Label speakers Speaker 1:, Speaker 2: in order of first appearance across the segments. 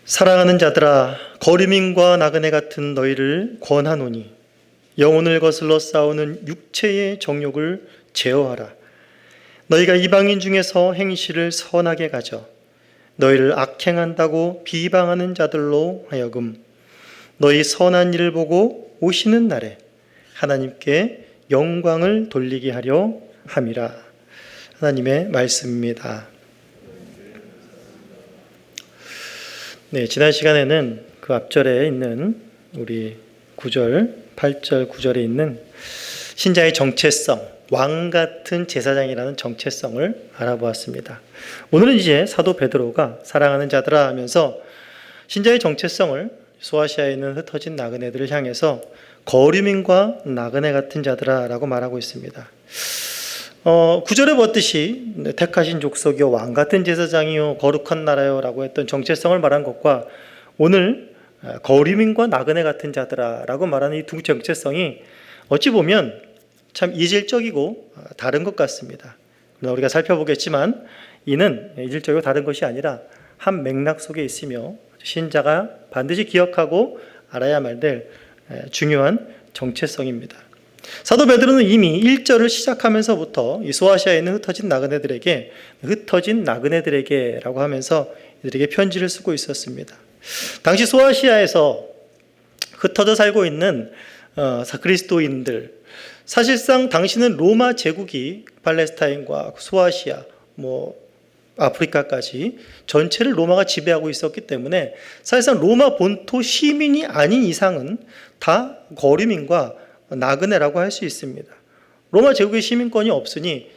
Speaker 1: 사랑하는 자들아, 거류민과 나그네 같은 너희를 권하노니 영혼을 거슬러 싸우는 육체의 정욕을 제어하라. 너희가 이방인 중에서 행실을 선하게 가져 너희를 악행한다고 비방하는 자들로 하여금 너희 선한 일을 보고 오시는 날에 하나님께 영광을 돌리게 하려 함이라. 하나님의 말씀입니다. 네, 지난 시간에는 그 앞절에 있는 우리 9절, 8절, 9절에 있는 신자의 정체성, 왕 같은 제사장이라는 정체성을 알아보았습니다. 오늘은 이제 사도 베드로가 사랑하는 자들아 하면서 신자의 정체성을 소아시아에 있는 흩어진 나그네들을 향해서 거류민과 나그네 같은 자들아 라고 말하고 있습니다. 9절에 보았듯이 택하신 족속이요 왕 같은 제사장이요 거룩한 나라요 라고 했던 정체성을 말한 것과 오늘 거류민과 나그네 같은 자들아 라고 말하는 이 두 정체성이 어찌 보면 참 이질적이고 다른 것 같습니다. 그러나 우리가 살펴보겠지만 이는 이질적이고 다른 것이 아니라 한 맥락 속에 있으며 신자가 반드시 기억하고 알아야만 될 중요한 정체성입니다. 사도 베드로는 이미 1절을 시작하면서부터 이 소아시아에 있는 흩어진 나그네들에게 라고 하면서 이들에게 편지를 쓰고 있었습니다. 당시 소아시아에서 흩어져 살고 있는 그리스도인들, 사실상 당시는 로마 제국이 팔레스타인과 소아시아, 아프리카까지 전체를 로마가 지배하고 있었기 때문에 사실상 로마 본토 시민이 아닌 이상은 다 거류민과 나그네라고 할 수 있습니다. 로마 제국의 시민권이 없으니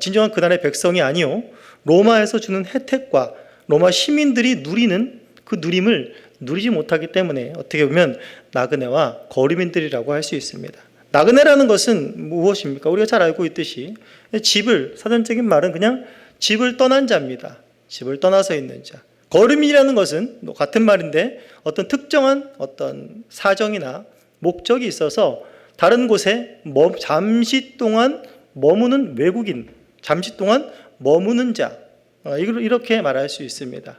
Speaker 1: 진정한 그날의 백성이 아니요 로마에서 주는 혜택과 로마 시민들이 누리는 그 누림을 누리지 못하기 때문에 어떻게 보면 나그네와 거류민들이라고 할 수 있습니다. 나그네라는 것은 무엇입니까? 우리가 잘 알고 있듯이 사전적인 말은 그냥 집을 떠난 자입니다. 집을 떠나서 있는 자. 거류민이라는 것은 같은 말인데 어떤 특정한 어떤 사정이나 목적이 있어서 다른 곳에 잠시 동안 머무는 외국인, 잠시 동안 머무는 자, 이렇게 말할 수 있습니다.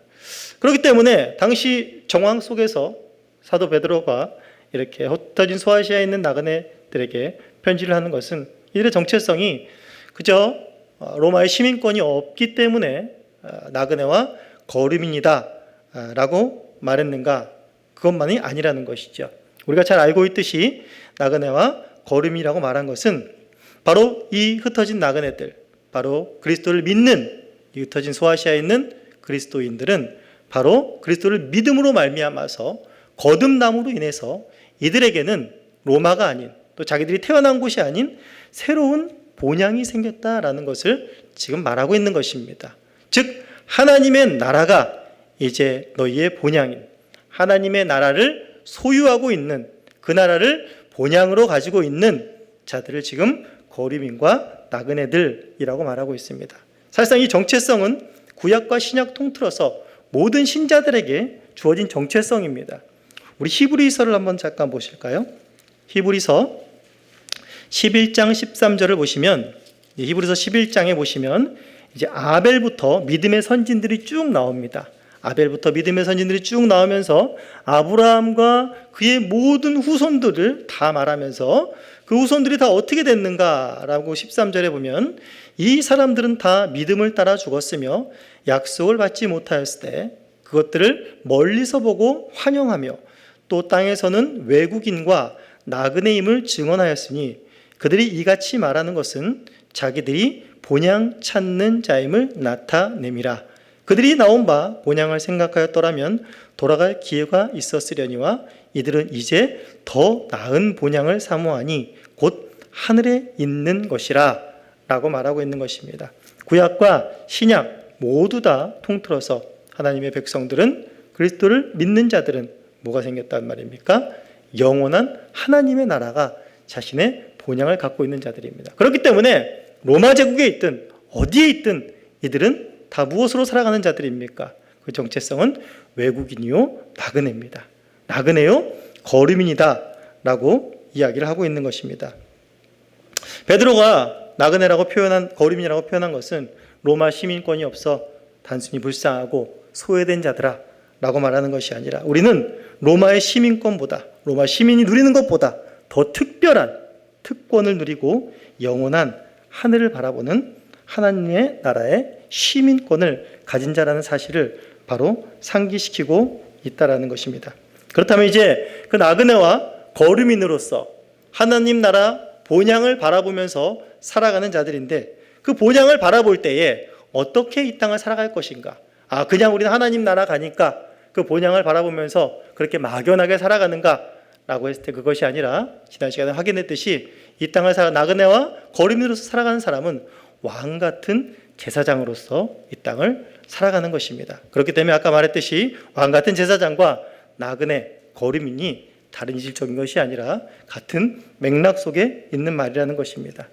Speaker 1: 그렇기 때문에 당시 정황 속에서 사도 베드로가 이렇게 흩어진 소아시아에 있는 나그네들에게 편지를 하는 것은 이들의 정체성이 그저 로마의 시민권이 없기 때문에 나그네와 거류민이다 라고 말했는가? 그것만이 아니라는 것이죠. 우리가 잘 알고 있듯이 나그네와 거류민이라고 말한 것은 바로 이 흩어진 나그네들, 바로 그리스도를 믿는 이 흩어진 소아시아에 있는 그리스도인들은 바로 그리스도를 믿음으로 말미암아서 거듭남으로 인해서 이들에게는 로마가 아닌 또 자기들이 태어난 곳이 아닌 새로운 본향이 생겼다라는 것을 지금 말하고 있는 것입니다. 즉 하나님의 나라가 이제 너희의 본향인 하나님의 나라를 소유하고 있는 그 나라를 본향으로 가지고 있는 자들을 지금 거류민과 나그네들이라고 말하고 있습니다. 사실상 이 정체성은 구약과 신약 통틀어서 모든 신자들에게 주어진 정체성입니다. 우리 히브리서를 한번 잠깐 보실까요? 히브리서 11장 13절을 보시면 히브리서 11장에 보시면 이제 아벨부터 믿음의 선진들이 쭉 나옵니다. 아벨부터 믿음의 선진들이 쭉 나오면서 아브라함과 그의 모든 후손들을 다 말하면서 그 후손들이 다 어떻게 됐는가라고 13절에 보면 이 사람들은 다 믿음을 따라 죽었으며 약속을 받지 못하였을 때 그것들을 멀리서 보고 환영하며 또 땅에서는 외국인과 나그네임을 증언하였으니 그들이 이같이 말하는 것은 자기들이 본향 찾는 자임을 나타냄이라. 그들이 나온 바 본향을 생각하였더라면 돌아갈 기회가 있었으려니와 이들은 이제 더 나은 본향을 사모하니 곧 하늘에 있는 것이라 라고 말하고 있는 것입니다. 구약과 신약 모두 다 통틀어서 하나님의 백성들은 그리스도를 믿는 자들은 뭐가 생겼단 말입니까? 영원한 하나님의 나라가 자신의 본향을 갖고 있는 자들입니다. 그렇기 때문에 로마 제국에 있든 어디에 있든 이들은 다 무엇으로 살아가는 자들입니까? 그 정체성은 외국인이요 나그네입니다. 나그네요 거류민이다 라고 이야기를 하고 있는 것입니다. 베드로가 나그네라고 표현한 거류민이라고 표현한 것은 로마 시민권이 없어 단순히 불쌍하고 소외된 자들아 라고 말하는 것이 아니라 우리는 로마의 시민권보다, 로마 시민이 누리는 것보다 더 특별한 특권을 누리고 영원한 하늘을 바라보는 하나님의 나라의 시민권을 가진 자라는 사실을 바로 상기시키고 있다라는 것입니다. 그렇다면 이제 그 나그네와 거류민으로서 하나님 나라 본향을 바라보면서 살아가는 자들인데, 그 본향을 바라볼 때에 어떻게 이 땅을 살아갈 것인가? 그냥 우리는 하나님 나라 가니까 그 본향을 바라보면서 그렇게 막연하게 살아가는가? 라고 했을 때 그것이 아니라, 지난 시간에 확인했듯이 이 땅을 나그네와 거류민으로서 살아가는 사람은 왕 같은 제사장으로서 이 땅을 살아가는 것입니다. 그렇기 때문에 아까 말했듯이 왕 같은 제사장과 나그네, 거류민이 다른 이질적인 것이 아니라 같은 맥락 속에 있는 말이라는 것입니다.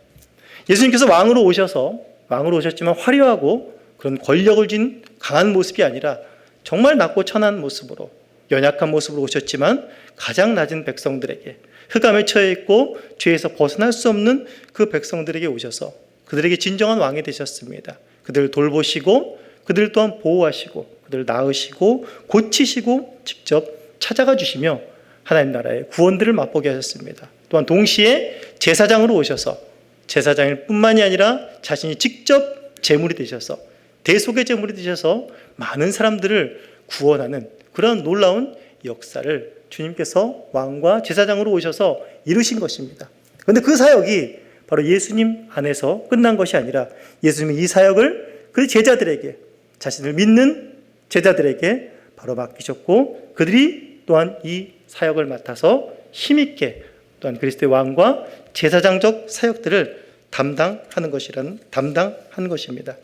Speaker 1: 예수님께서 왕으로 오셨지만 화려하고 그런 권력을 쥔 강한 모습이 아니라 정말 낮고 천한 모습으로, 연약한 모습으로 오셨지만 가장 낮은 백성들에게, 흑암에 처해 있고 죄에서 벗어날 수 없는 그 백성들에게 오셔서 그들에게 진정한 왕이 되셨습니다. 그들을 돌보시고 그들 또한 보호하시고 그들을 낳으시고 고치시고 직접 찾아가 주시며 하나님 나라의 구원들을 맛보게 하셨습니다. 또한 동시에 제사장으로 오셔서 제사장일 뿐만이 아니라 자신이 직접 제물이 되셔서, 대속의 제물이 되셔서 많은 사람들을 구원하는 그런 놀라운 역사를 주님께서 왕과 제사장으로 오셔서 이루신 것입니다. 그런데 그 사역이 바로 예수님 안에서 끝난 것이 아니라 예수님이 이 사역을 그 제자들에게, 자신을 믿는 제자들에게 바로 맡기셨고, 그들이 또한 이 사역을 맡아서 힘있게 또한 그리스도의 왕과 제사장적 사역들을 담당하는 것입니다.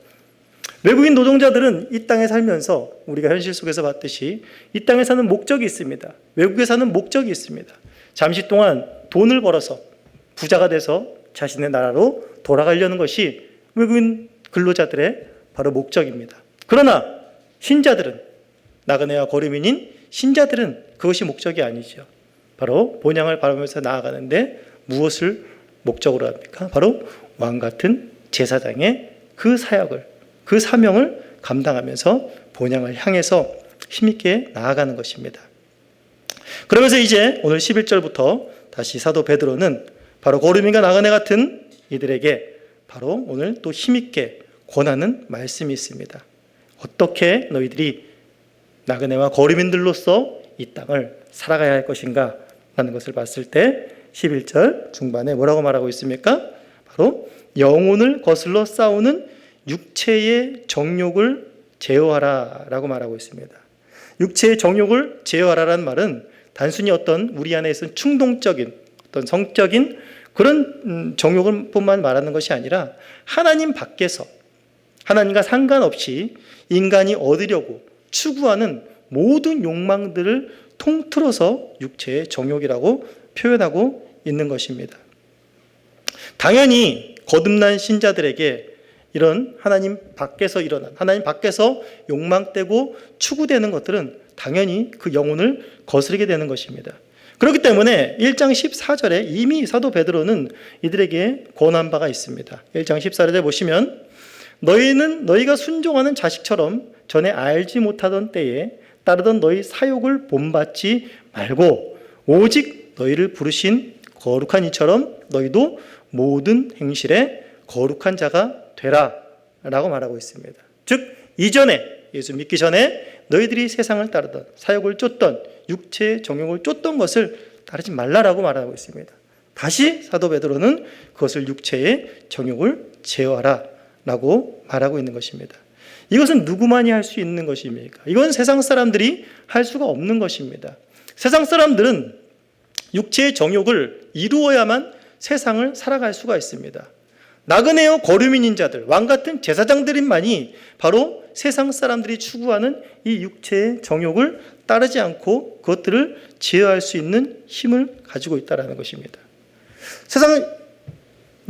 Speaker 1: 외국인 노동자들은 이 땅에 살면서 우리가 현실 속에서 봤듯이 이 땅에 사는 목적이 있습니다. 외국에 사는 목적이 있습니다. 잠시 동안 돈을 벌어서 부자가 돼서 자신의 나라로 돌아가려는 것이 외국인 근로자들의 바로 목적입니다. 그러나 신자들은, 나그네와 거류민인 신자들은 그것이 목적이 아니죠. 바로 본향을 바라보면서 나아가는데 무엇을 목적으로 합니까? 바로 왕 같은 제사장의 그 사역을, 그 사명을 감당하면서 본향을 향해서 힘있게 나아가는 것입니다. 그러면서 이제 오늘 11절부터 다시 사도 베드로는 바로 거류민과 나그네 같은 이들에게 바로 오늘 또 힘있게 권하는 말씀이 있습니다. 어떻게 너희들이 나그네와 거류민들로서 이 땅을 살아가야 할 것인가 라는 것을 봤을 때 11절 중반에 뭐라고 말하고 있습니까? 바로 영혼을 거슬러 싸우는 육체의 정욕을 제어하라 라고 말하고 있습니다. 육체의 정욕을 제어하라라는 말은 단순히 어떤 우리 안에 있는 충동적인 어떤 성적인 그런 정욕을 뿐만 말하는 것이 아니라 하나님 밖에서, 하나님과 상관없이 인간이 얻으려고 추구하는 모든 욕망들을 통틀어서 육체의 정욕이라고 표현하고 있는 것입니다. 당연히 거듭난 신자들에게 이런 하나님 밖에서 일어난, 하나님 밖에서 욕망되고 추구되는 것들은 당연히 그 영혼을 거스르게 되는 것입니다. 그렇기 때문에 1장 14절에 이미 사도 베드로는 이들에게 권한 바가 있습니다. 1장 14절에 보시면 너희가 순종하는 자식처럼 전에 알지 못하던 때에 따르던 너희 사욕을 본받지 말고 오직 너희를 부르신 거룩한 이처럼 너희도 모든 행실에 거룩한 자가 되라 라고 말하고 있습니다. 즉 이전에, 예수 믿기 전에 너희들이 세상을 따르던, 사욕을 쫓던, 육체의 정욕을 쫓던 것을 따르지 말라라고 말하고 있습니다. 다시 사도 베드로는 그것을 육체의 정욕을 제어하라 라고 말하고 있는 것입니다. 이것은 누구만이 할 수 있는 것입니까? 이건 세상 사람들이 할 수가 없는 것입니다. 세상 사람들은 육체의 정욕을 이루어야만 세상을 살아갈 수가 있습니다. 나그네요 거류민인 자들, 왕 같은 제사장들만이 바로 세상 사람들이 추구하는 이 육체의 정욕을 따르지 않고 그것들을 제어할 수 있는 힘을 가지고 있다는 것입니다. 세상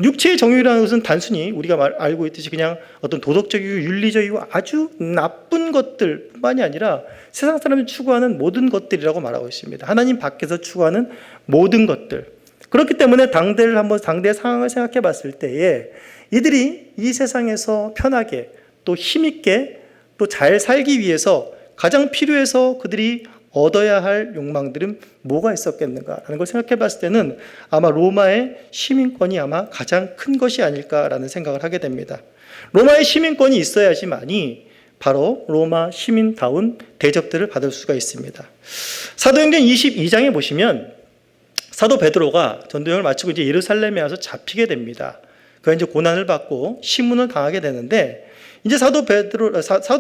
Speaker 1: 육체의 정욕이라는 것은 단순히 우리가 알고 있듯이 그냥 어떤 도덕적이고 윤리적이고 아주 나쁜 것들뿐만이 아니라 세상 사람이 추구하는 모든 것들이라고 말하고 있습니다. 하나님 밖에서 추구하는 모든 것들. 그렇기 때문에 당대의 상황을 생각해 봤을 때에 이들이 이 세상에서 편하게 또 힘있게 또 잘 살기 위해서 가장 필요해서 그들이 얻어야 할 욕망들은 뭐가 있었겠는가라는 걸 생각해 봤을 때는 아마 로마의 시민권이 아마 가장 큰 것이 아닐까라는 생각을 하게 됩니다. 로마의 시민권이 있어야지만이 바로 로마 시민다운 대접들을 받을 수가 있습니다. 사도행전 22장에 보시면 사도 베드로가 전도여행을 마치고 이제 예루살렘에 와서 잡히게 됩니다. 그가 이제 고난을 받고 신문을 당하게 되는데 이제 사도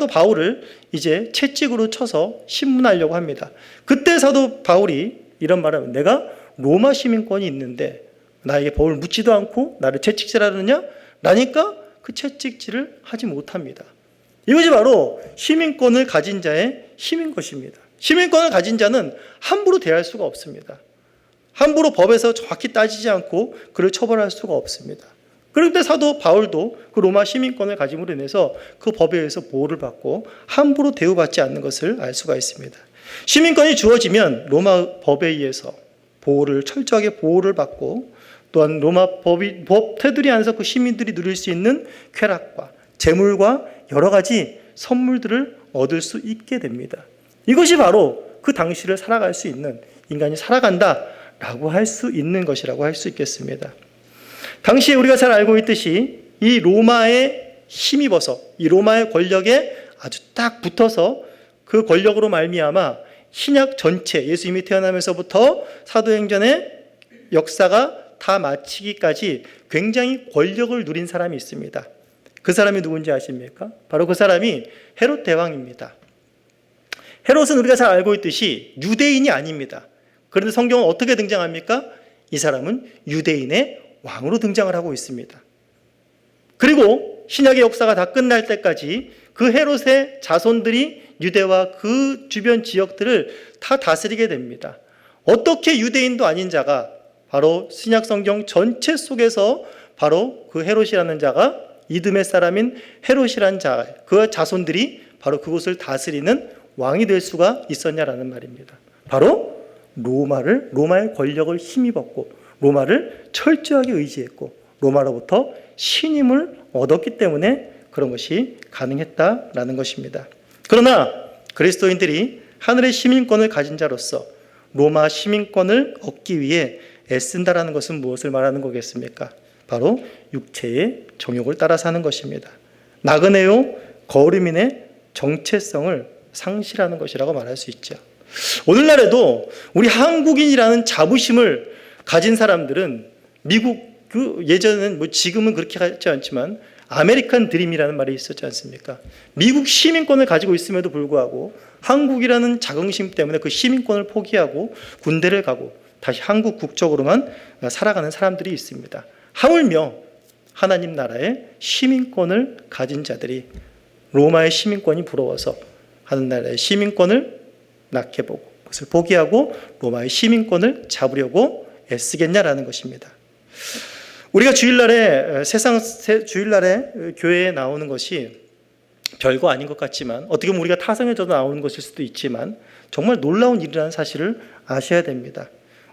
Speaker 1: 바울을 이제 채찍으로 쳐서 신문하려고 합니다. 그때 사도 바울이 이런 말을 합니다. 내가 로마 시민권이 있는데 나에게 법을 묻지도 않고 나를 채찍질하느냐? 라니까 그 채찍질을 하지 못합니다. 이것이 바로 시민권을 가진 자의 힘인 것입니다. 시민권을 가진 자는 함부로 대할 수가 없습니다. 함부로 법에서 정확히 따지지 않고 그를 처벌할 수가 없습니다. 그런데 사도 바울도 그 로마 시민권을 가짐으로 인해서 그 법에 의해서 보호를 받고 함부로 대우받지 않는 것을 알 수가 있습니다. 시민권이 주어지면 로마 법에 의해서 철저하게 보호를 받고 또한 로마 법 테두리 안에서 그 시민들이 누릴 수 있는 쾌락과 재물과 여러 가지 선물들을 얻을 수 있게 됩니다. 이것이 바로 그 당시를 살아갈 수 있는 인간이 살아간다라고 할 수 있는 것이라고 할 수 있겠습니다. 당시에 우리가 잘 알고 있듯이 이 로마에 힘입어서 이 로마의 권력에 아주 딱 붙어서 그 권력으로 말미암아 신약 전체 예수님이 태어나면서부터 사도행전의 역사가 다 마치기까지 굉장히 권력을 누린 사람이 있습니다. 그 사람이 누군지 아십니까? 바로 그 사람이 헤롯 대왕입니다. 헤롯은 우리가 잘 알고 있듯이 유대인이 아닙니다. 그런데 성경은 어떻게 등장합니까? 이 사람은 유대인의 왕으로 등장을 하고 있습니다. 그리고 신약의 역사가 다 끝날 때까지 그 헤롯의 자손들이 유대와 그 주변 지역들을 다 다스리게 됩니다. 어떻게 유대인도 아닌 자가 바로 신약 성경 전체 속에서 바로 그 헤롯이라는 자가 이드메 사람인 헤롯이라는 자, 그 자손들이 바로 그곳을 다스리는 왕이 될 수가 있었냐라는 말입니다. 바로 로마의 권력을 힘입었고 로마를 철저하게 의지했고 로마로부터 신임을 얻었기 때문에 그런 것이 가능했다라는 것입니다. 그러나 그리스도인들이 하늘의 시민권을 가진 자로서 로마 시민권을 얻기 위해 애쓴다라는 것은 무엇을 말하는 거겠습니까? 바로 육체의 정욕을 따라 사는 것입니다. 나그네요 거류민의 정체성을 상실하는 것이라고 말할 수 있죠. 오늘날에도 우리 한국인이라는 자부심을 가진 사람들은 미국 예전은 지금은 그렇게 하지 않지만 아메리칸 드림이라는 말이 있었지 않습니까? 미국 시민권을 가지고 있음에도 불구하고 한국이라는 자긍심 때문에 그 시민권을 포기하고 군대를 가고 다시 한국 국적으로만 살아가는 사람들이 있습니다. 하물며 하나님 나라의 시민권을 가진 자들이 로마의 시민권이 부러워서 하는 나라의 시민권을 낙해보고 그것을 포기하고 로마의 시민권을 잡으려고 애쓰겠냐라는 것입니다. 우리가 주일날에 교회에 나오는 것이 별거 아닌 것 같지만 어떻게 보면 우리가 타성에서 나오는 것일 수도 있지만 정말 놀라운 일이라는 사실을 아셔야 됩니다.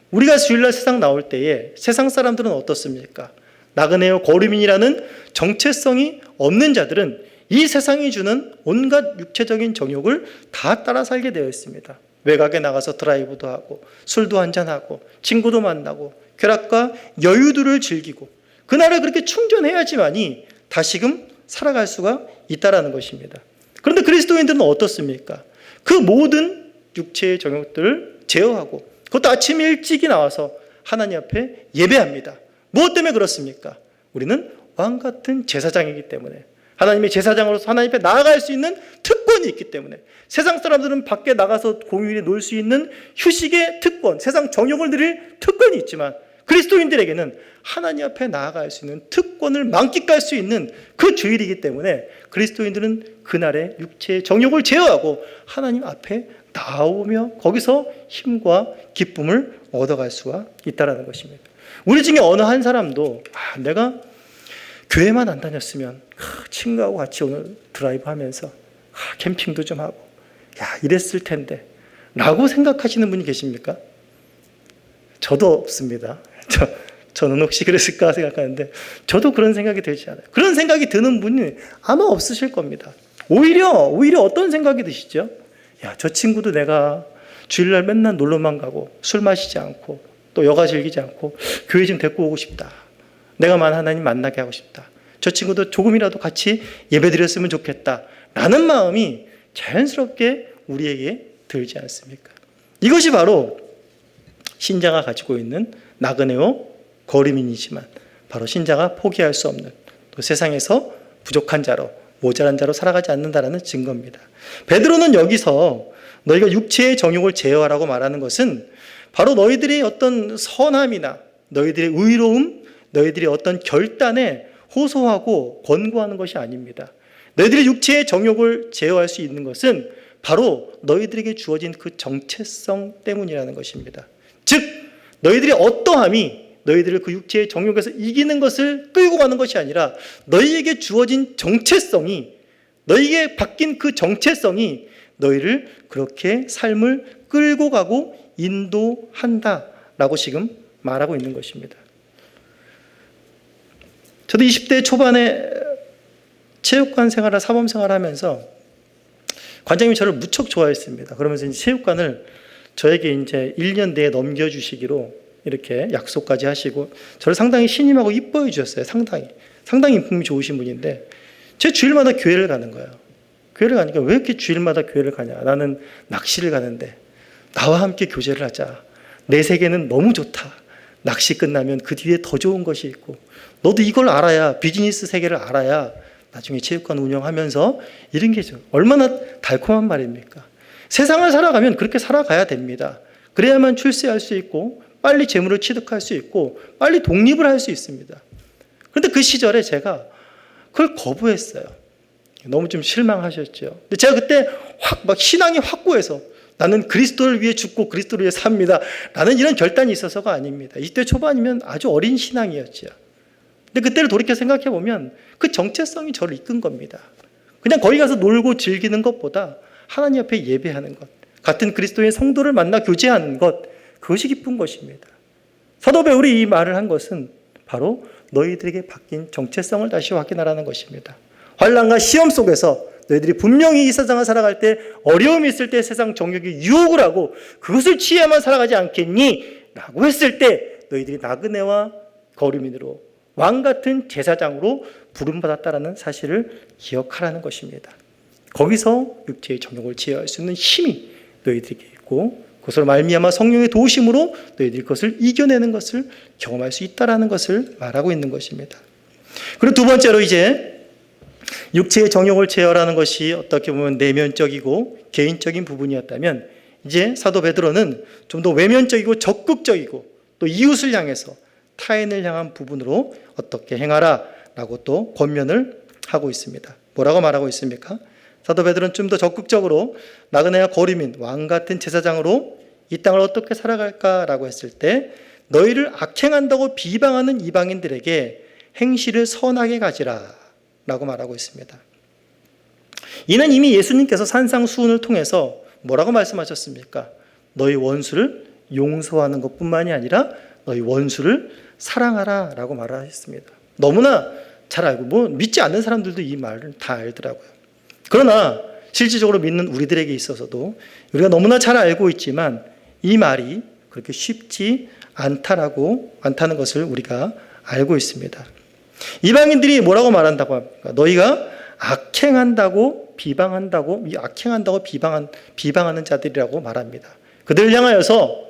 Speaker 1: 우리가 주일날 세상 나올 때에 세상 사람들은 어떻습니까? 나그네요 거류민이라는 정체성이 없는 자들은 이 세상이 주는 온갖 육체적인 정욕을 다 따라 살게 되어 있습니다. 외곽에 나가서 드라이브도 하고 술도 한잔하고 친구도 만나고 쾌락과 여유들을 즐기고 그날을 그렇게 충전해야지만이 다시금 살아갈 수가 있다라는 것입니다. 그런데 그리스도인들은 어떻습니까? 그 모든 육체의 정욕들을 제어하고 그것도 아침 일찍이 나와서 하나님 앞에 예배합니다. 무엇 때문에 그렇습니까? 우리는 왕같은 제사장이기 때문에 하나님의 제사장으로서 하나님 앞에 나아갈 수 있는 특권이 있기 때문에 세상 사람들은 밖에 나가서 공휴일에 놀 수 있는 휴식의 특권, 세상 정욕을 누릴 특권이 있지만 그리스도인들에게는 하나님 앞에 나아갈 수 있는 특권을 만끽할 수 있는 그 주일이기 때문에 그리스도인들은 그날의 육체의 정욕을 제어하고 하나님 앞에 나오며 거기서 힘과 기쁨을 얻어갈 수가 있다는 것입니다. 우리 중에 어느 한 사람도 내가 교회만 안 다녔으면 친구하고 같이 오늘 드라이브 하면서 캠핑도 좀 하고 이랬을 텐데 라고 생각하시는 분이 계십니까? 저도 없습니다. 저는 혹시 그랬을까 생각하는데 저도 그런 생각이 들지 않아요. 그런 생각이 드는 분이 아마 없으실 겁니다. 오히려 어떤 생각이 드시죠? 야, 저 친구도 내가 주일날 맨날 놀러만 가고 술 마시지 않고 또 여가 즐기지 않고 교회 좀 데리고 오고 싶다. 내가 하나님 만나게 하고 싶다. 저 친구도 조금이라도 같이 예배드렸으면 좋겠다. 라는 마음이 자연스럽게 우리에게 들지 않습니까? 이것이 바로 신자가 가지고 있는 나그네요 거리민이지만 바로 신자가 포기할 수 없는 또 세상에서 부족한 자로 모자란 자로 살아가지 않는다라는 증거입니다. 베드로는 여기서 너희가 육체의 정욕을 제어하라고 말하는 것은 바로 너희들의 어떤 선함이나 너희들의 의로움, 너희들의 어떤 결단에 호소하고 권고하는 것이 아닙니다. 너희들의 육체의 정욕을 제어할 수 있는 것은 바로 너희들에게 주어진 그 정체성 때문이라는 것입니다. 즉 너희들의 어떠함이 너희들을 그 육체의 정욕에서 이기는 것을 끌고 가는 것이 아니라 너희에게 주어진 정체성이, 너희에게 바뀐 그 정체성이 너희를 그렇게 삶을 끌고 가고 인도한다라고 지금 말하고 있는 것입니다. 저도 20대 초반에 체육관 생활을, 사범 생활을 하면서 관장님이 저를 무척 좋아했습니다. 그러면서 이제 체육관을 저에게 이제 1년 내에 넘겨주시기로 이렇게 약속까지 하시고 저를 상당히 신임하고 이뻐해 주셨어요. 상당히 인품이 좋으신 분인데 제 주일마다 교회를 가는 거예요. 교회를 가니까 왜 이렇게 주일마다 교회를 가냐. 나는 낚시를 가는데 나와 함께 교제를 하자. 내 세계는 너무 좋다. 낚시 끝나면 그 뒤에 더 좋은 것이 있고 너도 이걸 알아야, 비즈니스 세계를 알아야 나중에 체육관 운영하면서 이런 게 얼마나 달콤한 말입니까? 세상을 살아가면 그렇게 살아가야 됩니다. 그래야만 출세할 수 있고 빨리 재물을 취득할 수 있고 빨리 독립을 할 수 있습니다. 그런데 그 시절에 제가 그걸 거부했어요. 너무 좀 실망하셨죠. 근데 제가 그때 막 신앙이 확고해서 나는 그리스도를 위해 죽고 그리스도를 위해 삽니다. 라는 이런 결단이 있어서가 아닙니다. 20대 초반이면 아주 어린 신앙이었죠. 근데 그때를 돌이켜 생각해 보면 그 정체성이 저를 이끈 겁니다. 그냥 거기 가서 놀고 즐기는 것보다 하나님 앞에 예배하는 것, 같은 그리스도의 성도를 만나 교제하는 것, 그것이 기쁜 것입니다. 사도 바울이 이 말을 한 것은 바로 너희들에게 바뀐 정체성을 다시 확인하라는 것입니다. 환난과 시험 속에서 너희들이 분명히 이 세상을 살아갈 때 어려움이 있을 때 세상 정욕이 유혹을 하고 그것을 취해야만 살아가지 않겠니? 라고 했을 때 너희들이 나그네와 거류민으로 왕같은 제사장으로 부름받았다라는 사실을 기억하라는 것입니다. 거기서 육체의 정욕을 제어할 수 있는 힘이 너희들에게 있고 그것을 말미암아 성령의 도우심으로 너희들이 그것을 이겨내는 것을 경험할 수 있다라는 것을 말하고 있는 것입니다. 그리고 두 번째로 이제 육체의 정욕을 제어하라는 것이 어떻게 보면 내면적이고 개인적인 부분이었다면 이제 사도 베드로는 좀 더 외면적이고 적극적이고 또 이웃을 향해서 타인을 향한 부분으로 어떻게 행하라 라고 또 권면을 하고 있습니다. 뭐라고 말하고 있습니까? 사도 베드로는 좀 더 적극적으로 나그네와 거류민, 왕같은 제사장으로 이 땅을 어떻게 살아갈까라고 했을 때 너희를 악행한다고 비방하는 이방인들에게 행실을 선하게 가지라 라고 말하고 있습니다. 이는 이미 예수님께서 산상수훈을 통해서 뭐라고 말씀하셨습니까? 너희 원수를 용서하는 것뿐만이 아니라 너희 원수를 사랑하라 라고 말을 하셨습니다. 너무나 잘 알고 믿지 않는 사람들도 이 말을 다 알더라고요. 그러나 실질적으로 믿는 우리들에게 있어서도 우리가 너무나 잘 알고 있지만 이 말이 그렇게 쉽지 않다는 것을 우리가 알고 있습니다. 이방인들이 뭐라고 말한다고 합니까? 너희가 악행한다고 비방한다고 비방하는 자들이라고 말합니다. 그들을 향하여서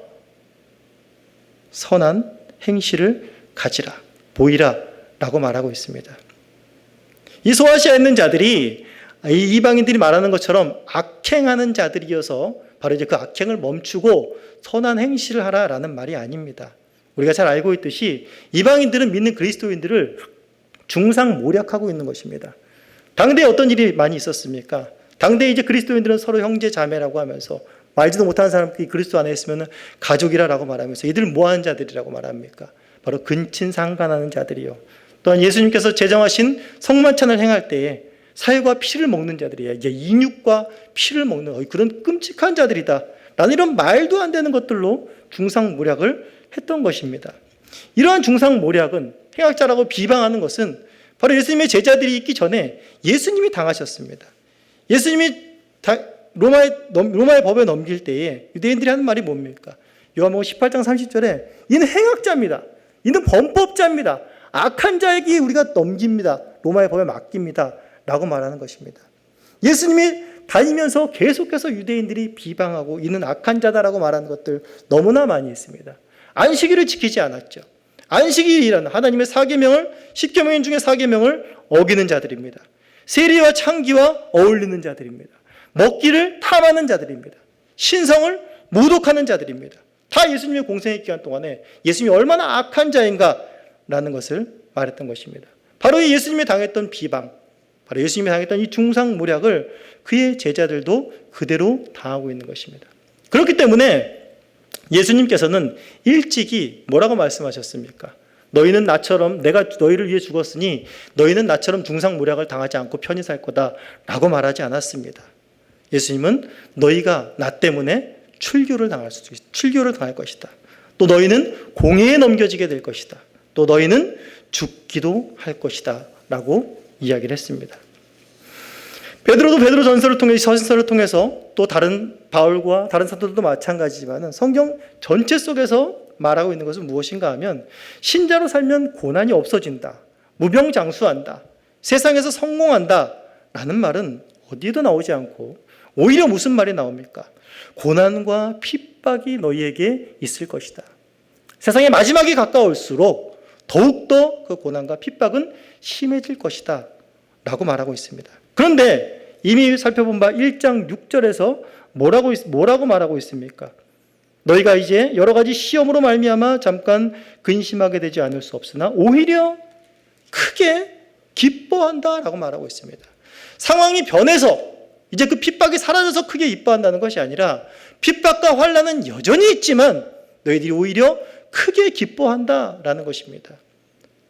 Speaker 1: 선한 행실을 가지라, 보이라 라고 말하고 있습니다. 이 소아시아에 있는 자들이 이 이방인들이 말하는 것처럼 악행하는 자들이어서 바로 이제 그 악행을 멈추고 선한 행실을 하라라는 말이 아닙니다. 우리가 잘 알고 있듯이 이방인들은 믿는 그리스도인들을 중상모략하고 있는 것입니다. 당대에 어떤 일이 많이 있었습니까? 당대에 이제 그리스도인들은 서로 형제 자매라고 하면서 말지도 못하는 사람들이 그리스도 안에 있으면 가족이라고 말하면서 이들 뭐하는 자들이라고 말합니까? 바로 근친상간하는 자들이요. 또한 예수님께서 제정하신 성만찬을 행할 때에 살과 피를 먹는 자들이에요. 이제 인육과 피를 먹는 그런 끔찍한 자들이다. 라는 이런 말도 안 되는 것들로 중상모략을 했던 것입니다. 이러한 중상모략은 행악자라고 비방하는 것은 바로 예수님의 제자들이 있기 전에 예수님이 당하셨습니다. 예수님이 로마의 법에 넘길 때에 유대인들이 하는 말이 뭡니까? 요한복음 18장 30절에 이는 행악자입니다. 이는 범법자입니다. 악한 자에게 우리가 넘깁니다. 로마의 법에 맡깁니다. 라고 말하는 것입니다. 예수님이 다니면서 계속해서 유대인들이 비방하고 이는 악한 자다라고 말하는 것들 너무나 많이 있습니다. 안식일을 지키지 않았죠. 안식일이라는 하나님의 10계명 중에 4계명을 어기는 자들입니다. 세리와 창기와 어울리는 자들입니다. 먹기를 탐하는 자들입니다. 신성을 모독하는 자들입니다. 다 예수님의 공생의 기간 동안에 예수님이 얼마나 악한 자인가라는 것을 말했던 것입니다. 바로 이 예수님이 당했던 비방, 바로 예수님이 당했던 이 중상모략을 그의 제자들도 그대로 당하고 있는 것입니다. 그렇기 때문에 예수님께서는 일찍이 뭐라고 말씀하셨습니까? 너희는 나처럼 내가 너희를 위해 죽었으니 너희는 나처럼 중상모략을 당하지 않고 편히 살 거다 라고 말하지 않았습니다. 예수님은 너희가 나 때문에 출교를 당할 것이다. 또 너희는 공회에 넘겨지게 될 것이다. 또 너희는 죽기도 할 것이다 라고 이야기를 했습니다. 베드로도 베드로 전서를 통해 서신서를 통해서 또 다른 바울과 다른 사도들도 마찬가지지만 성경 전체 속에서 말하고 있는 것은 무엇인가 하면 신자로 살면 고난이 없어진다. 무병장수한다. 세상에서 성공한다. 라는 말은 어디에도 나오지 않고 오히려 무슨 말이 나옵니까? 고난과 핍박이 너희에게 있을 것이다. 세상의 마지막이 가까울수록 더욱더 그 고난과 핍박은 심해질 것이다. 라고 말하고 있습니다. 그런데 이미 살펴본 바 1장 6절에서 뭐라고 말하고 있습니까? 너희가 이제 여러 가지 시험으로 말미암아 잠깐 근심하게 되지 않을 수 없으나 오히려 크게 기뻐한다라고 말하고 있습니다. 상황이 변해서 이제 그 핍박이 사라져서 크게 기뻐한다는 것이 아니라 핍박과 환난은 여전히 있지만 너희들이 오히려 크게 기뻐한다라는 것입니다.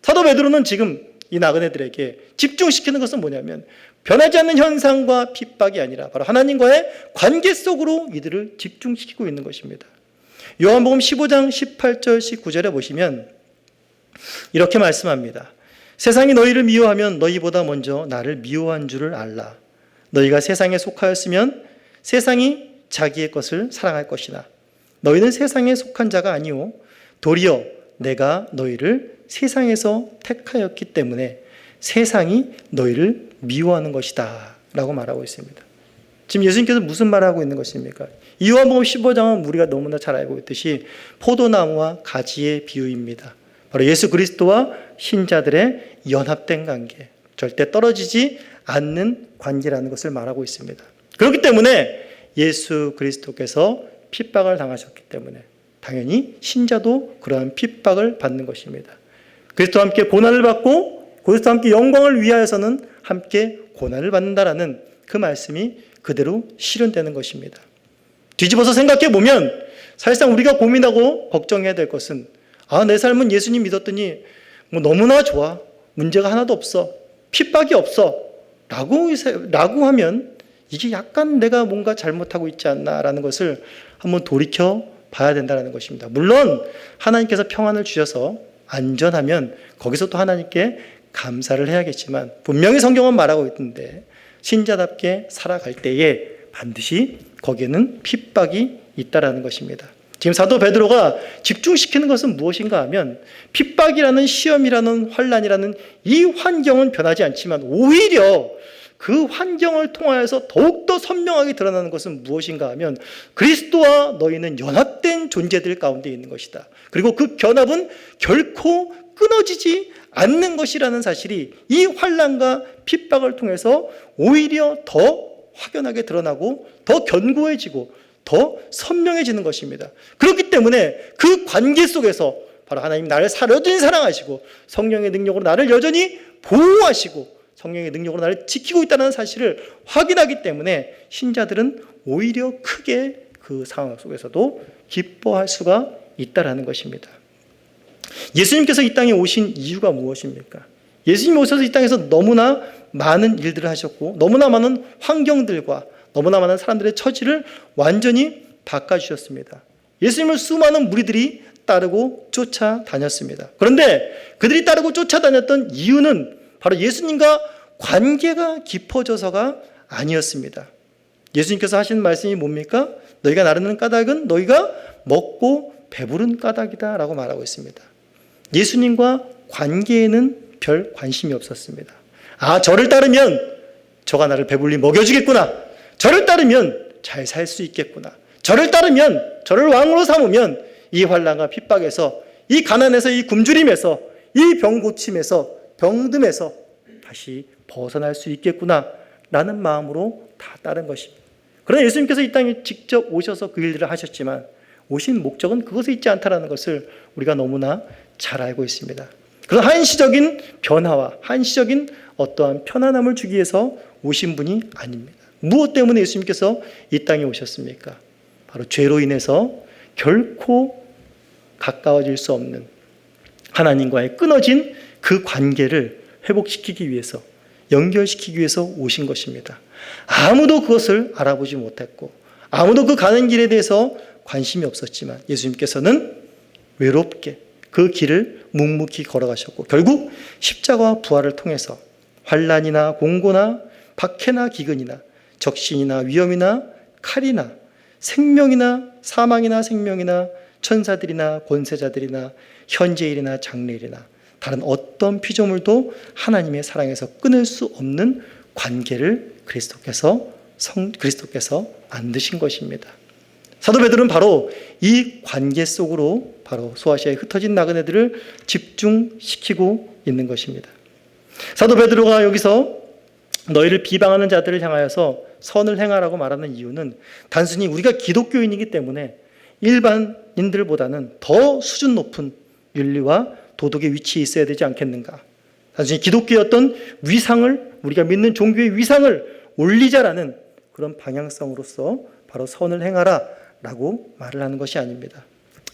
Speaker 1: 사도 베드로는 지금 이 나그네들에게 집중시키는 것은 뭐냐면 변하지 않는 현상과 핍박이 아니라 바로 하나님과의 관계 속으로 이들을 집중시키고 있는 것입니다. 요한복음 15장 18절 19절에 보시면 이렇게 말씀합니다. 세상이 너희를 미워하면 너희보다 먼저 나를 미워한 줄을 알라. 너희가 세상에 속하였으면 세상이 자기의 것을 사랑할 것이나 너희는 세상에 속한 자가 아니오 도리어 내가 너희를 세상에서 택하였기 때문에 세상이 너희를 미워하는 것이다 라고 말하고 있습니다. 지금 예수님께서 무슨 말을 하고 있는 것입니까? 이 요한복음 15장은 우리가 너무나 잘 알고 있듯이 포도나무와 가지의 비유입니다. 바로 예수 그리스도와 신자들의 연합된 관계, 절대 떨어지지 않는 관계라는 것을 말하고 있습니다. 그렇기 때문에 예수 그리스도께서 핍박을 당하셨기 때문에 당연히 신자도 그러한 핍박을 받는 것입니다. 그리스도와 함께 고난을 받고 그리스도와 함께 영광을 위하여서는 함께 고난을 받는다라는 그 말씀이 그대로 실현되는 것입니다. 뒤집어서 생각해 보면 사실상 우리가 고민하고 걱정해야 될 것은 내 삶은 예수님 믿었더니 너무나 좋아. 문제가 하나도 없어. 핍박이 없어. 라고 하면 이게 약간 내가 뭔가 잘못하고 있지 않나라는 것을 한번 돌이켜 봐야 된다는 것입니다. 물론 하나님께서 평안을 주셔서 안전하면 거기서 또 하나님께 감사를 해야겠지만 분명히 성경은 말하고 있는데 신자답게 살아갈 때에 반드시 거기에는 핍박이 있다라는 것입니다. 지금 사도 베드로가 집중시키는 것은 무엇인가 하면 핍박이라는 시험이라는 환난이라는 이 환경은 변하지 않지만 오히려 그 환경을 통하여서 더욱더 선명하게 드러나는 것은 무엇인가 하면 그리스도와 너희는 연합된 존재들 가운데 있는 것이다. 그리고 그 연합은 결코 끊어지지 않는 것이라는 사실이 이 환난과 핍박을 통해서 오히려 더 확연하게 드러나고 더 견고해지고 더 선명해지는 것입니다. 그렇기 때문에 그 관계 속에서 바로 하나님 나를 여전히 사랑하시고 성령의 능력으로 나를 여전히 보호하시고 성령의 능력으로 나를 지키고 있다는 사실을 확인하기 때문에 신자들은 오히려 크게 그 상황 속에서도 기뻐할 수가 있다라는 것입니다. 예수님께서 이 땅에 오신 이유가 무엇입니까? 예수님이 오셔서 이 땅에서 너무나 많은 일들을 하셨고 너무나 많은 환경들과 너무나 많은 사람들의 처지를 완전히 바꿔주셨습니다. 예수님을 수많은 무리들이 따르고 쫓아다녔습니다. 그런데 그들이 따르고 쫓아다녔던 이유는 바로 예수님과 관계가 깊어져서가 아니었습니다. 예수님께서 하신 말씀이 뭡니까? 너희가 나르는 까닭은 너희가 먹고 배부른 까닭이다 라고 말하고 있습니다. 예수님과 관계에는 별 관심이 없었습니다. 아, 저를 따르면 저가 나를 배불리 먹여주겠구나. 저를 따르면 잘 살 수 있겠구나. 저를 따르면, 저를 왕으로 삼으면 이 환난과 핍박에서, 이 가난에서, 이 굶주림에서, 이 병 고침에서, 병듦에서 다시 벗어날 수 있겠구나 라는 마음으로 다 따른 것입니다. 그러나 예수님께서 이 땅에 직접 오셔서 그 일들을 하셨지만 오신 목적은 그것에 있지 않다는 것을 우리가 너무나 잘 알고 있습니다. 그런 한시적인 변화와 한시적인 어떠한 편안함을 주기 위해서 오신 분이 아닙니다. 무엇 때문에 예수님께서 이 땅에 오셨습니까? 바로 죄로 인해서 결코 가까워질 수 없는 하나님과의 끊어진 그 관계를 회복시키기 위해서, 연결시키기 위해서 오신 것입니다. 아무도 그것을 알아보지 못했고 아무도 그 가는 길에 대해서 관심이 없었지만 예수님께서는 외롭게 그 길을 묵묵히 걸어가셨고 결국 십자가와 부활을 통해서 환난이나 공고나 박해나 기근이나 적신이나 위험이나 칼이나 생명이나 사망이나 생명이나 천사들이나 권세자들이나 현재일이나 장래일이나 다른 어떤 피조물도 하나님의 사랑에서 끊을 수 없는 관계를 그리스도께서 만드신 것입니다. 사도 베드로는 바로 이 관계 속으로 바로 소아시아에 흩어진 나그네들을 집중시키고 있는 것입니다. 사도 베드로가 여기서 너희를 비방하는 자들을 향하여서 선을 행하라고 말하는 이유는 단순히 우리가 기독교인이기 때문에 일반인들보다는 더 수준 높은 윤리와 도덕의 위치에 있어야 되지 않겠는가. 단순히 기독교의 어떤 위상을, 우리가 믿는 종교의 위상을 올리자라는 그런 방향성으로서 바로 선을 행하라 라고 말을 하는 것이 아닙니다.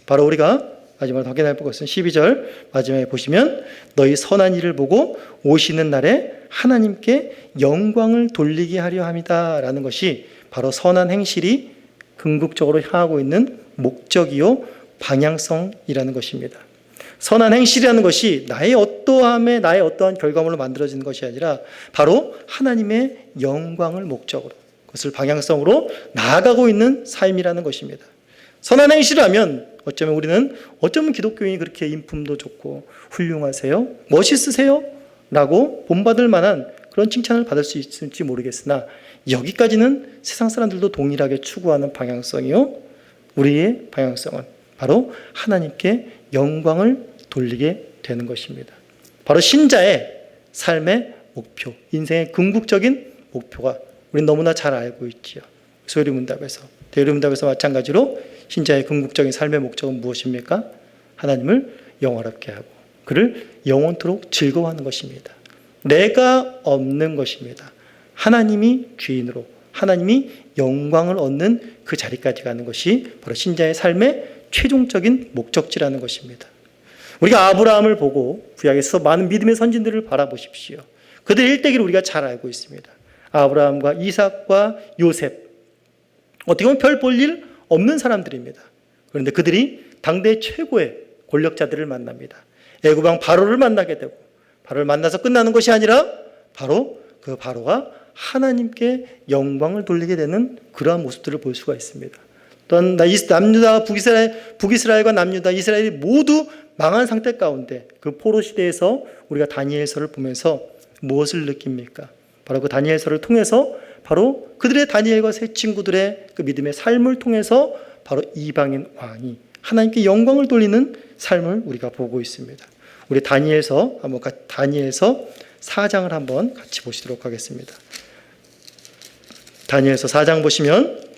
Speaker 1: 바로 우리가 마지막으로 확인할 것은 12절 마지막에 보시면 너희 선한 일을 보고 오시는 날에 하나님께 영광을 돌리게 하려 함이다 라는 것이 바로 선한 행실이 궁극적으로 향하고 있는 목적이요 방향성이라는 것입니다. 선한 행실이라는 것이 나의 어떠함에 나의 어떠한 결과물로 만들어지는 것이 아니라 바로 하나님의 영광을 목적으로 그것을 방향성으로 나아가고 있는 삶이라는 것입니다. 선한 행실이라면 어쩌면 기독교인이 그렇게 인품도 좋고 훌륭하세요? 멋있으세요? 라고 본받을 만한 그런 칭찬을 받을 수 있을지 모르겠으나 여기까지는 세상 사람들도 동일하게 추구하는 방향성이요. 우리의 방향성은 바로 하나님께 영광을 돌리게 되는 것입니다. 바로 신자의 삶의 목표, 인생의 궁극적인 목표가 우리는 너무나 잘 알고 있지요. 소요리문답에서, 대요리문답에서 마찬가지로 신자의 궁극적인 삶의 목적은 무엇입니까? 하나님을 영화롭게 하고 그를 영원토록 즐거워하는 것입니다. 내가 없는 것입니다. 하나님이 주인으로 하나님이 영광을 얻는 그 자리까지 가는 것이 바로 신자의 삶의 최종적인 목적지라는 것입니다. 우리가 아브라함을 보고 구약에서 많은 믿음의 선진들을 바라보십시오. 그들의 일대기를 우리가 잘 알고 있습니다. 아브라함과 이삭과 요셉, 어떻게 보면 별 볼 일 없는 사람들입니다. 그런데 그들이 당대 최고의 권력자들을 만납니다. 애굽왕 바로를 만나게 되고 바로를 만나서 끝나는 것이 아니라 바로 그 바로가 하나님께 영광을 돌리게 되는 그러한 모습들을 볼 수가 있습니다. 또한 남유다, 북이스라엘과 남유다, 이스라엘이 모두 망한 상태 가운데 그 포로 시대에서 우리가 다니엘서를 보면서 무엇을 느낍니까? 바로 그 다니엘서를 통해서 바로 그들의 다니엘과 세 친구들의 그 믿음의 삶을 통해서 바로 이방인 왕이 하나님께 영광을 돌리는 삶을 우리가 보고 있습니다. 우리 다니엘서 4장을 한번 같이 보시도록 하겠습니다. 다니엘서 4장 보시면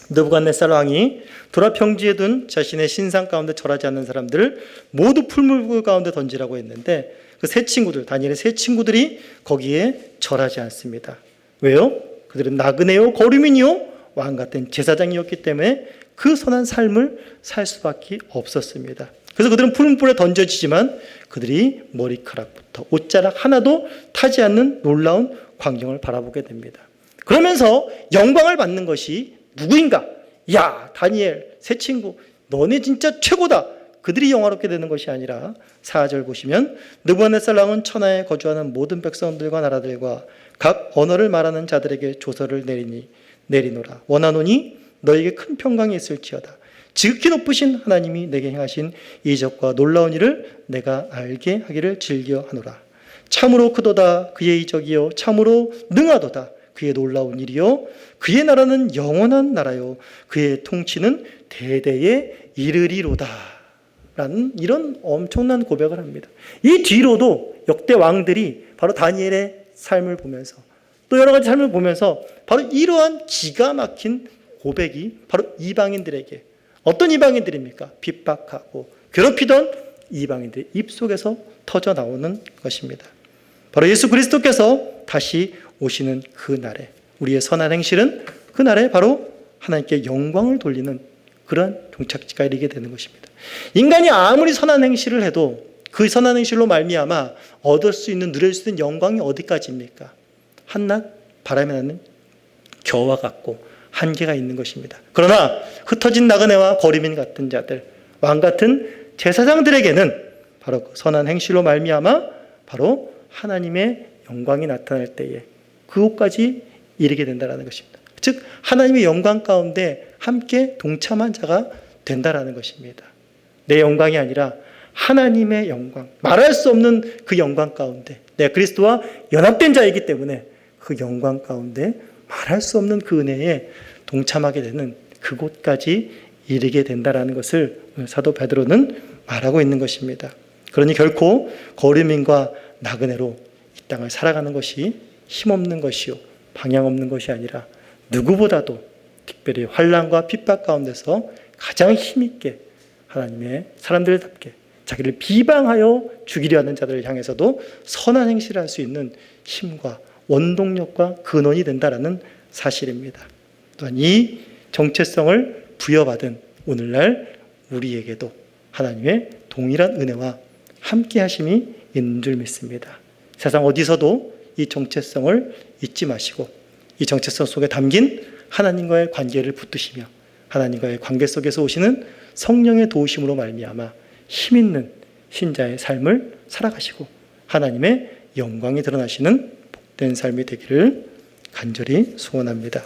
Speaker 1: 느부갓네살 왕이 돌아 평지에 둔 자신의 신상 가운데 절하지 않는 사람들을 모두 풀물 가운데 던지라고 했는데 그 세 친구들, 다니엘의 세 친구들이 거기에 절하지 않습니다. 왜요? 그들은 나그네요, 거류민이요, 왕 같은 제사장이었기 때문에 그 선한 삶을 살 수밖에 없었습니다. 그래서 그들은 풀물에 던져지지만 그들이 머리카락부터 옷자락 하나도 타지 않는 놀라운 광경을 바라보게 됩니다. 그러면서 영광을 받는 것이 누구인가? 야, 다니엘, 새 친구, 너네 진짜 최고다. 그들이 영화롭게 되는 것이 아니라 4절 보시면 느부갓네살 왕은 천하에 거주하는 모든 백성들과 나라들과 각 언어를 말하는 자들에게 조서를 내리니 내리노라. 원하노니 너에게 큰 평강이 있을지어다. 지극히 높으신 하나님이 내게 행하신 이적과 놀라운 일을 내가 알게 하기를 즐겨하노라. 참으로 크도다 그의 이적이요 참으로 능하도다 그의 놀라운 일이요 그의 나라는 영원한 나라요 그의 통치는 대대에 이르리로다. 라는 이런 엄청난 고백을 합니다. 이 뒤로도 역대 왕들이 바로 다니엘의 삶을 보면서 또 여러 가지 삶을 보면서 바로 이러한 기가 막힌 고백이 바로 이방인들에게, 어떤 이방인들입니까? 핍박하고 괴롭히던 이방인들의 입속에서 터져 나오는 것입니다. 바로 예수 그리스도께서 다시 오시는 그 날에 우리의 선한 행실은 그 날에 바로 하나님께 영광을 돌리는 그러한 종착지가 이르게 되는 것입니다. 인간이 아무리 선한 행실을 해도 그 선한 행실로 말미암아 얻을 수 있는, 누릴 수 있는 영광이 어디까지입니까? 한낱 바람에 나는 겨와 같고 한계가 있는 것입니다. 그러나 흩어진 나그네와 거리민 같은 자들, 왕 같은 제사장들에게는 바로 그 선한 행실로 말미암아 바로 하나님의 영광이 나타날 때에 그곳까지 이르게 된다는 것입니다. 즉 하나님의 영광 가운데 함께 동참한 자가 된다는 것입니다. 내 영광이 아니라 하나님의 영광, 말할 수 없는 그 영광 가운데 내가 그리스도와 연합된 자이기 때문에 그 영광 가운데 말할 수 없는 그 은혜에 동참하게 되는 그곳까지 이르게 된다는 것을 사도 베드로는 말하고 있는 것입니다. 그러니 결코 거류민과 나그네로 이 땅을 살아가는 것이 힘없는 것이요 방향 없는 것이 아니라 누구보다도 특별히 환난과 핍박 가운데서 가장 힘있게 하나님의 사람들답게 자기를 비방하여 죽이려 하는 자들을 향해서도 선한 행실을 할 수 있는 힘과 원동력과 근원이 된다라는 사실입니다. 또한 이 정체성을 부여받은 오늘날 우리에게도 하나님의 동일한 은혜와 함께 하심이 있는 줄 믿습니다. 세상 어디서도 이 정체성을 잊지 마시고 이 정체성 속에 담긴 하나님과의 관계를 붙드시며 하나님과의 관계 속에서 오시는 성령의 도우심으로 말미암아 힘있는 신자의 삶을 살아가시고 하나님의 영광이 드러나시는 복된 삶이 되기를 간절히 소원합니다.